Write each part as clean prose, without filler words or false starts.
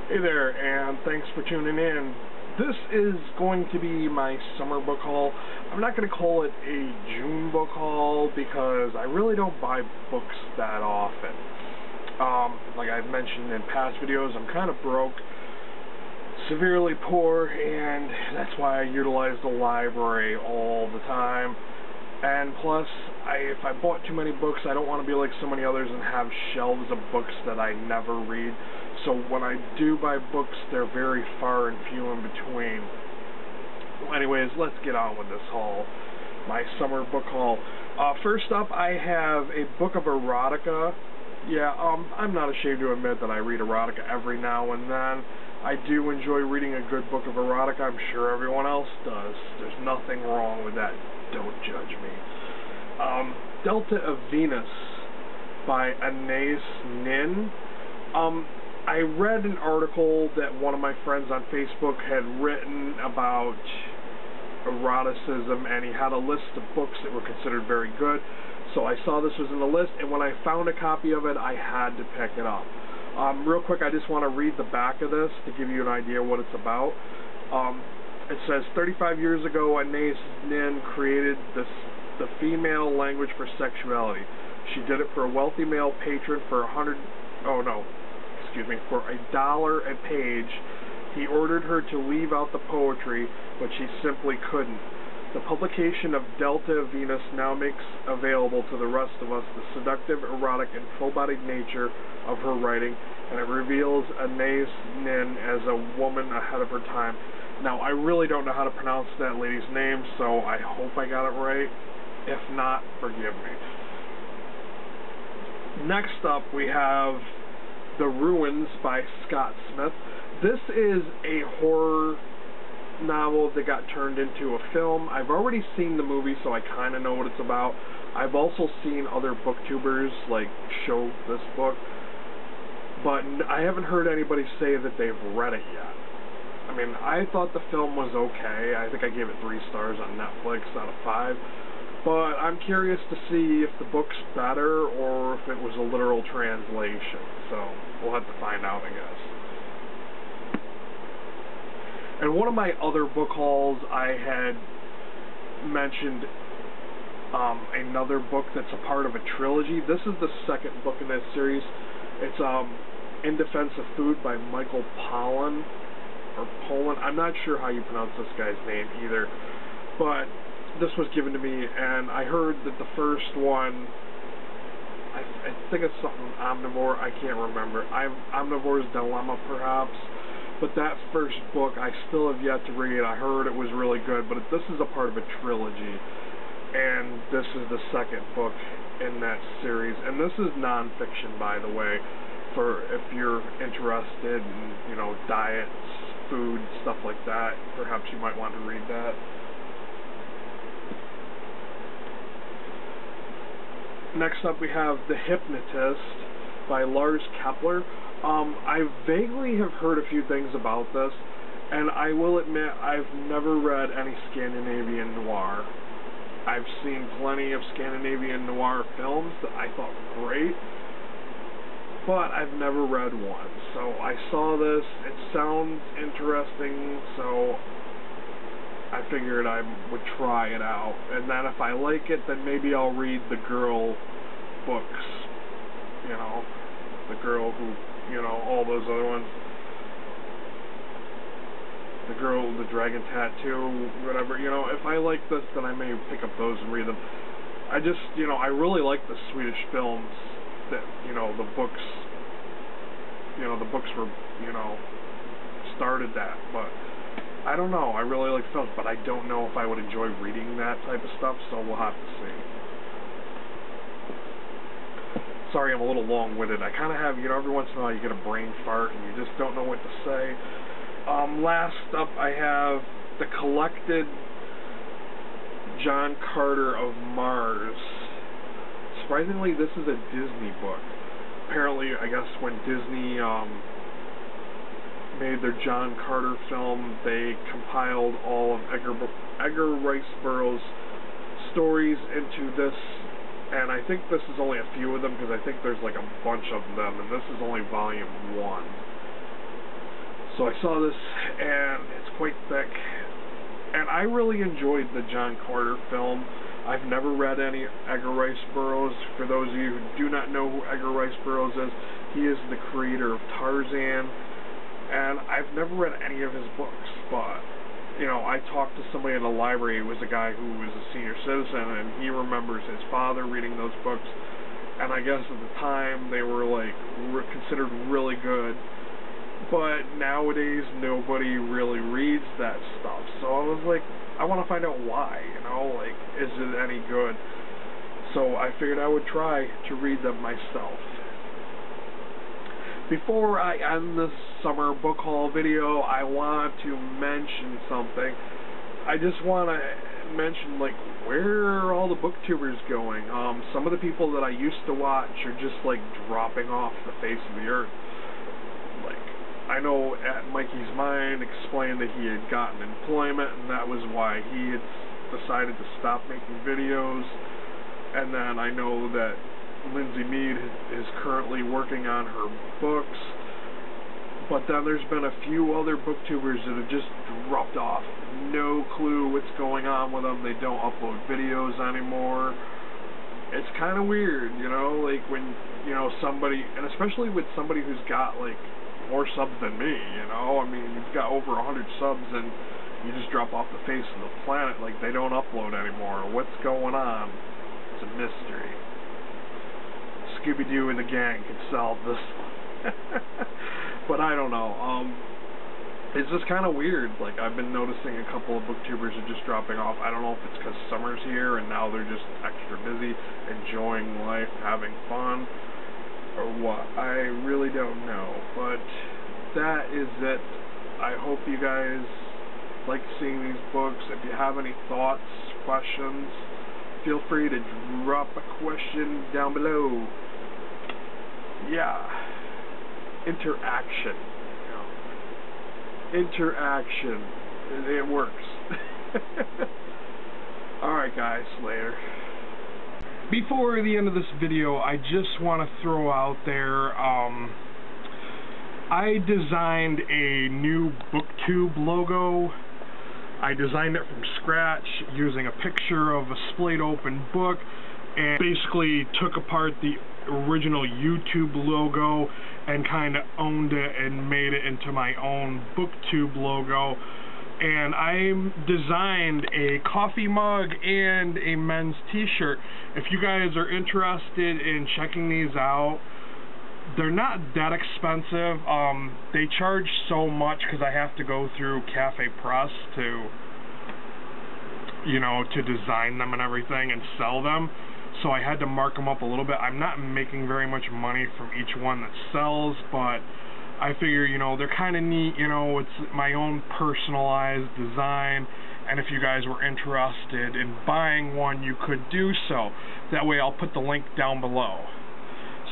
Hey there, and thanks for tuning in. This is going to be my summer book haul. I'm not going to call it a June book haul because I really don't buy books that often. Like I've mentioned in past videos, I'm kind of broke, severely poor, and that's why I utilize the library all the time. And plus, if I bought too many books, I don't want to be like so many others and have shelves of books that I never read. So when I do buy books, they're very far and few in between. Anyways, let's get on with this haul. My summer book haul. First up, I have a book of erotica. Yeah, I'm not ashamed to admit that I read erotica every now and then. I do enjoy reading a good book of erotica. I'm sure everyone else does. There's nothing wrong with that. Don't judge me. Delta of Venus by Anais Nin. I read an article that one of my friends on Facebook had written about eroticism, and he had a list of books that were considered very good. So I saw this was in the list, and when I found a copy of it, I had to pick it up. Real quick, I just want to read the back of this to give you an idea what it's about. It says, 35 years ago, Anais Nin created the female language for sexuality. She did it for a wealthy male patron for for $1 a page. He ordered her to leave out the poetry, but she simply couldn't. The publication of Delta of Venus now makes available to the rest of us the seductive, erotic, and full-bodied nature of her writing, and it reveals Anais Nin as a woman ahead of her time. Now, I really don't know how to pronounce that lady's name, so I hope I got it right. If not, forgive me. Next up, we have The Ruins by Scott Smith. This is a horror novel that got turned into a film. I've already seen the movie, so I kind of know what it's about. I've also seen other booktubers like show this book, but I haven't heard anybody say that they've read it yet. I mean, I thought the film was okay. I think I gave it 3 stars on Netflix out of 5. But I'm curious to see if the book's better or if it was a literal translation. So we'll have to find out, I guess. And one of my other book hauls, I had mentioned another book that's a part of a trilogy. This is the second book in that series. It's In Defense of Food by Michael Pollan. I'm not sure how you pronounce this guy's name either. But this was given to me, and I heard that the first one, I think it's something Omnivore, I can't remember. Omnivore's Dilemma, perhaps. But that first book, I still have yet to read. I heard it was really good, but this is a part of a trilogy, and this is the second book in that series. And this is nonfiction, by the way, for if you're interested in, diets, food, stuff like that. Perhaps you might want to read that. Next up, we have The Hypnotist by Lars Kepler. I vaguely have heard a few things about this, and I will admit I've never read any Scandinavian noir. I've seen plenty of Scandinavian noir films that I thought were great, but I've never read one. So I saw this, it sounds interesting, so I figured I would try it out. And then if I like it, then maybe I'll read the girl books. The girl who, all those other ones. The Girl with the Dragon Tattoo, whatever. If I like this, then I may pick up those and read them. I just, I really like the Swedish films that, the books, the books were, started that, but I don't know. I really like films, but I don't know if I would enjoy reading that type of stuff, so we'll have to see. Sorry, I'm a little long-winded. I kind of have, every once in a while you get a brain fart and you just don't know what to say. Last up, I have The Collected John Carter of Mars. Surprisingly, this is a Disney book. Apparently, I guess when Disney made their John Carter film, they compiled all of Edgar Rice Burroughs' stories into this, and I think this is only a few of them, because I think there's like a bunch of them, and this is only volume 1. So I saw this, and it's quite thick, and I really enjoyed the John Carter film. I've never read any Edgar Rice Burroughs. For those of you who do not know who Edgar Rice Burroughs is, he is the creator of Tarzan, and I've never read any of his books, but, you know, I talked to somebody in the library who was a guy who was a senior citizen, and he remembers his father reading those books, and I guess at the time they were considered really good. But nowadays, nobody really reads that stuff. So I was like, I want to find out why, you know, like, is it any good? So I figured I would try to read them myself. Before I end this summer book haul video, I want to mention something. I just want to mention, like, where are all the booktubers going? Some of the people that I used to watch are just, like, dropping off the face of the earth. Like, I know at Mikey's Mind explained that he had gotten employment, and that was why he had decided to stop making videos. And then I know that Lindsay Mead is currently working on her books. But then there's been a few other booktubers that have just dropped off. No clue what's going on with them. They don't upload videos anymore. It's kind of weird, you know, like when, you know, somebody, and especially with somebody who's got, like, more subs than me, you know? I mean, you've got over 100 subs and you just drop off the face of the planet, like they don't upload anymore. What's going on? It's a mystery. Scooby-Doo and the gang could solve this. But I don't know. It's just kind of weird. Like, I've been noticing a couple of booktubers are just dropping off. I don't know if it's because summer's here and now they're just extra busy, enjoying life, having fun, or what. I really don't know, but that is it. I hope you guys like seeing these books. If you have any thoughts, questions, feel free to drop a question down below. Yeah, interaction, you know. Interaction, it works. Alright guys, later. Before the end of this video, I just want to throw out there, I designed a new BookTube logo. I designed it from scratch using a picture of a splayed open book, and basically took apart the original YouTube logo and kind of owned it and made it into my own BookTube logo. And I designed a coffee mug and a men's t-shirt. If you guys are interested in checking these out, they're not that expensive. They charge so much because I have to go through Cafe Press to, you know, to design them and everything and sell them. So I had to mark them up a little bit. I'm not making very much money from each one that sells, but I figure, you know, they're kind of neat, you know, it's my own personalized design, and if you guys were interested in buying one, you could do so. That way I'll put the link down below.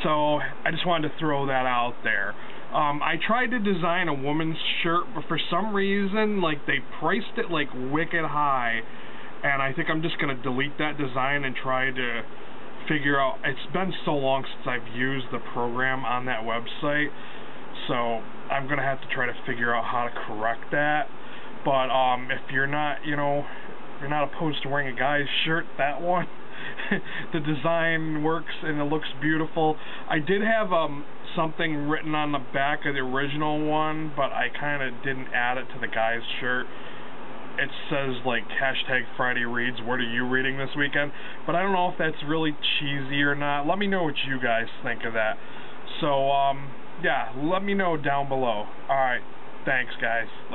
So I just wanted to throw that out there. I tried to design a woman's shirt, but for some reason, like, they priced it, like, wicked high, and I think I'm just going to delete that design and try to figure out, it's been so long since I've used the program on that website, so I'm going to have to try to figure out how to correct that. But if you're not, you know, you're not opposed to wearing a guy's shirt, that one, the design works and it looks beautiful. I did have something written on the back of the original one, but I kind of didn't add it to the guy's shirt. It says, like, #FridayReads, what are you reading this weekend? But I don't know if that's really cheesy or not. Let me know what you guys think of that. So, yeah, let me know down below. Alright, thanks guys. Later.